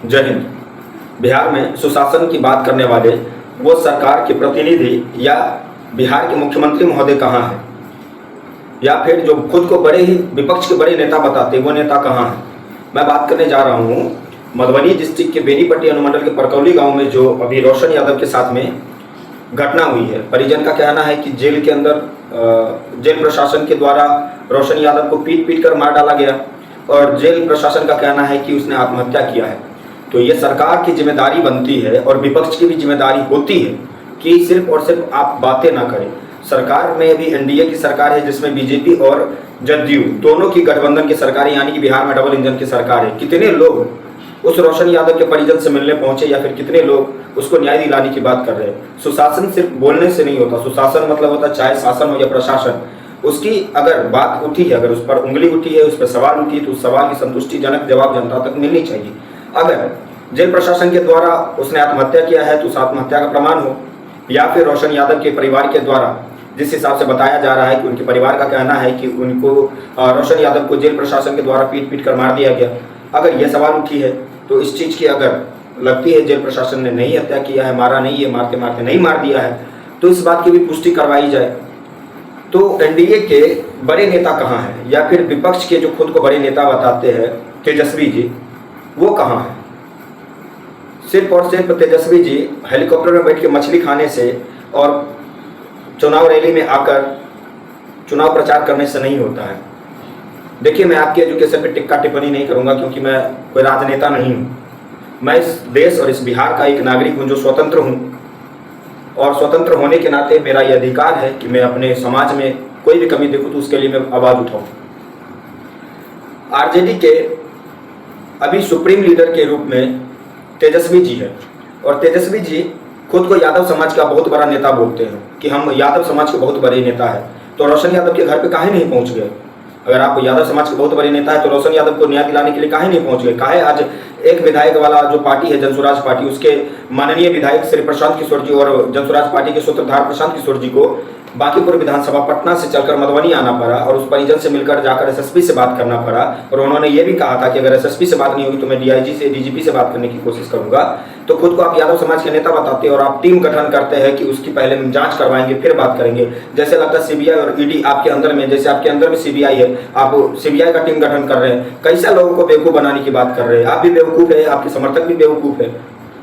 जय हिंद। बिहार में सुशासन की बात करने वाले वो सरकार के प्रतिनिधि या बिहार के मुख्यमंत्री महोदय कहाँ हैं, या फिर जो खुद को बड़े ही विपक्ष के बड़े नेता बताते वो नेता कहाँ हैं। मैं बात करने जा रहा हूँ मधुबनी डिस्ट्रिक्ट के बेनीपट्टी अनुमंडल के परकौली गांव में जो अभी रोशन यादव के साथ में घटना हुई है। परिजन का कहना है कि जेल के अंदर जेल प्रशासन के द्वारा रोशन यादव को पीट पीट कर मार डाला गया और जेल प्रशासन का कहना है कि उसने आत्महत्या किया है। तो ये सरकार की जिम्मेदारी बनती है और विपक्ष की भी जिम्मेदारी होती है कि सिर्फ और सिर्फ आप बातें ना करें। सरकार में अभी एनडीए की सरकार है जिसमें बीजेपी और जदयू दोनों की गठबंधन की सरकार है, यानी कि बिहार में डबल इंजन की सरकार है। कितने लोग उस रोशन यादव के परिजन से मिलने पहुंचे या फिर कितने लोग उसको न्याय दिलाने की बात कर रहे हैं। सुशासन सिर्फ बोलने से नहीं होता। सुशासन मतलब होता है चाहे शासन हो या प्रशासन, उसकी अगर बात उठी है, अगर उस पर उंगली उठी है, उस पर सवाल उठी है तो उस सवाल की संतुष्टिजनक जवाब जनता तक मिलनी चाहिए। अगर जेल प्रशासन के द्वारा उसने आत्महत्या किया है तो उस आत्महत्या का प्रमाण हो, या फिर रोशन यादव के परिवार के द्वारा जिस हिसाब से बताया जा रहा है कि उनके परिवार का कहना है कि उनको रोशन यादव को जेल प्रशासन के द्वारा पीट पीट कर मार दिया गया, अगर यह सवाल उठी है तो इस चीज़ की अगर लगती है जेल प्रशासन ने नहीं हत्या किया है, मारा नहीं है, मारते मारते नहीं मार दिया है, तो इस बात की भी पुष्टि करवाई जाए। तो एनडीए के बड़े नेता कहाँ हैं, या फिर विपक्ष के जो खुद को बड़े नेता बताते हैं तेजस्वी जी, वो कहाँ हैं। सिर्फ और सिर्फ तेजस्वी जी हेलीकॉप्टर में बैठ के मछली खाने से और चुनाव रैली में आकर चुनाव प्रचार करने से नहीं होता है। देखिए, मैं आपके एजुकेशन पे टिक्का टिप्पणी नहीं करूंगा क्योंकि मैं कोई राजनेता नहीं हूँ। मैं इस देश और इस बिहार का एक नागरिक हूँ जो स्वतंत्र हूँ, और स्वतंत्र होने के नाते मेरा यह अधिकार है कि मैं अपने समाज में कोई भी कमी देखूँ तो उसके लिए मैं आवाज़ उठाऊँ। आरजेडी के अभी सुप्रीम लीडर के रूप में तेजस्वी जी है, और तेजस्वी जी खुद को यादव समाज का बहुत बड़ा नेता बोलते हैं कि हम यादव समाज के बहुत बड़े नेता है। तो रोशन यादव के घर पे काहे नहीं पहुंच गए? अगर आप यादव समाज के बहुत बड़े नेता है तो रोशन यादव को न्याय दिलाने के लिए काहे नहीं पहुंच गए? काहे आज एक विधायक वाला जो पार्टी है जनसुराज पार्टी, उसके माननीय विधायक श्री प्रशांत किशोर जी और जनसुराज पार्टी के सूत्रधार प्रशांत किशोर जी को बांकीपुर विधानसभा पटना से चलकर मधुबनी आना पड़ा और उस परिजन से मिलकर जाकर एसएसपी से बात करना पड़ा। और उन्होंने ये भी कहा था कि अगर एसएसपी से बात नहीं होगी तो मैं डीआईजी से डीजीपी से बात करने की कोशिश करूंगा। तो खुद को आप यादव समाज के नेता बताते हैं और आप टीम गठन करते हैं कि उसकी पहले जांच करवाएंगे फिर बात करेंगे। जैसे लगता है सीबीआई और ईडी आपके अंदर में, जैसे आपके अंदर में सीबीआई है, आप सीबीआई का टीम गठन कर रहे हैं। कैसा लोगों को बेवकूफ़ बनाने की बात कर रहे हैं। आप भी बेवकूफ़ है, आपके समर्थक भी बेवकूफ़ है,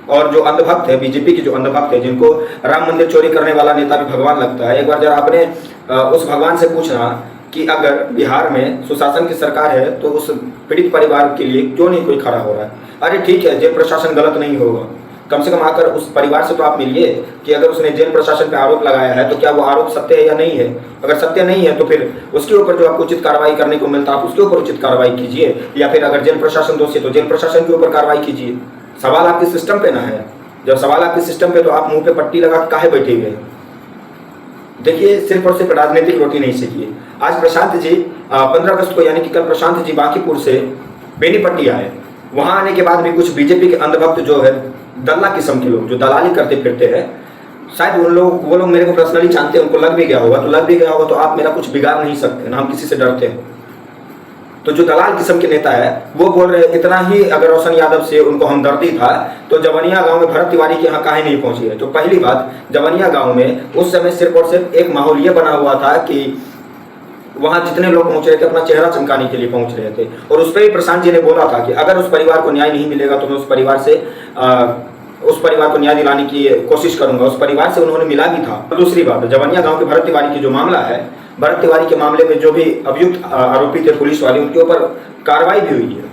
और जो अंधभक्त है बीजेपी के जो अंधभक्त है, जिनको राम मंदिर चोरी करने वाला नेता भी भगवान लगता है, एक बार जरा आपने उस भगवान से पूछना कि अगर बिहार में सुशासन की सरकार है तो उस पीड़ित परिवार के लिए क्यों नहीं कोई खड़ा हो रहा है। अरे ठीक है, जेल प्रशासन गलत नहीं होगा, कम से कम आकर उस परिवार से तो आप मिलिए कि अगर उसने जेल प्रशासन पे आरोप लगाया है तो क्या वो आरोप सत्य है या नहीं है। अगर सत्य नहीं है तो फिर उसके ऊपर जो आपको उचित कार्रवाई करने को मिलता है आप उसके ऊपर उचित कार्रवाई कीजिए, या फिर अगर जेल प्रशासन दोषी है तो जेल प्रशासन के ऊपर कार्रवाई कीजिए। सवाल आपके सिस्टम पे ना है। जब सवाल आपके सिस्टम पे तो आप मुंह पे पट्टी लगा के काहे बैठे हुए। देखिए, सिर्फ और सिर्फ राजनीतिक रोटी नहीं सीखिए। आज प्रशांत जी 15 अगस्त को यानी कि कल प्रशांत जी बांकीपुर से बेनीपट्टी आए। वहां आने के बाद भी कुछ बीजेपी के अंधभक्त जो है दल्ला किस्म के लोग जो दलाली करते फिरते हैं, शायद वो लोग मेरे को पर्सनली जानते हैं, उनको लग भी गया होगा। तो लग भी गया होगा तो आप मेरा कुछ बिगाड़ नहीं सकते ना, हम किसी से डरते हैं। तो जो दलाल किस्म के नेता है वो बोल रहे इतना ही अगर रोशन यादव से उनको हमदर्दी था तो जवनिया गांव में भरत तिवारी के यहाँ काहे नहीं पहुंची है। तो पहली बात, जवनिया गांव में उस समय सिर्फ और सिर्फ एक माहौल ये बना हुआ था कि वहां जितने लोग पहुंच रहे थे अपना चेहरा चमकाने के लिए पहुंच रहे थे, और उस पर ही प्रशांत जी ने बोला था कि अगर उस परिवार को न्याय नहीं मिलेगा तो मैं उस परिवार को न्याय दिलाने की कोशिश करूंगा। उस परिवार से उन्होंने मिला भी था। दूसरी बात, जवनिया गांव के भरत तिवारी की जो मामला है, भरत तिवारी के मामले में जो भी अभियुक्त आरोपी थे पुलिस वाले, उनके ऊपर कार्रवाई भी हुई है,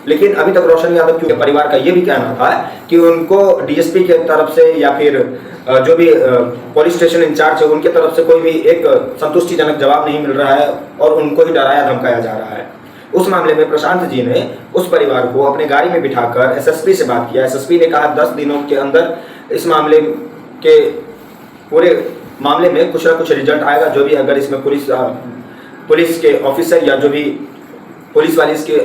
लेकिन अभी तक रोशन यादव के परिवार का ये भी कहना था कि उनको डीएसपी के तरफ से या फिर जो भी पुलिस स्टेशन इंचार्ज है उनके तरफ से कोई भी एक संतुष्टिजनक जवाब नहीं मिल रहा है और उनको ही डराया धमकाया जा रहा है। उस मामले में प्रशांत जी ने उस परिवार को अपने गाड़ी में बिठाकर एसएसपी से बात किया। एसएसपी ने कहा 10 दिनों के अंदर इस मामले के पूरे मामले में कुछ ना कुछ रिजल्ट आएगा। जो भी अगर इसमें पुलिस के ऑफिसर या जो भी पुलिस वाले इसके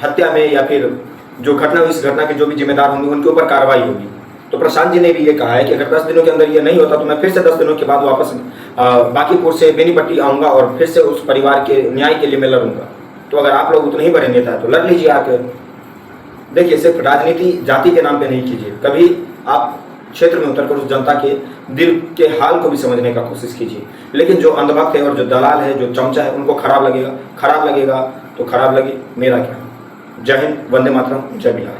हत्या में या फिर जो घटना हुई इस घटना के जो भी जिम्मेदार होंगे उनके ऊपर कार्रवाई होगी। तो प्रशांत जी ने भी ये कहा है कि अगर 10 दिनों के अंदर ये नहीं होता तो मैं फिर से 10 दिनों के बाद वापस बांकीपुर से बेनीपट्टी आऊँगा और फिर से उस परिवार के न्याय के लिए मैं लड़ूंगा। तो अगर आप लोग उतने ही बड़े नेता है तो लड़ लीजिए आके। देखिए, सिर्फ राजनीति जाति के नाम पे नहीं कीजिए, कभी आप क्षेत्र में उतरकर उस जनता के दिल के हाल को भी समझने का कोशिश कीजिए। लेकिन जो अंधभक्त है और जो दलाल है, जो चमचा है, उनको खराब लगेगा तो खराब लगे, मेरा क्या। जय हिंद, वंदे मातरम, जय बिहार।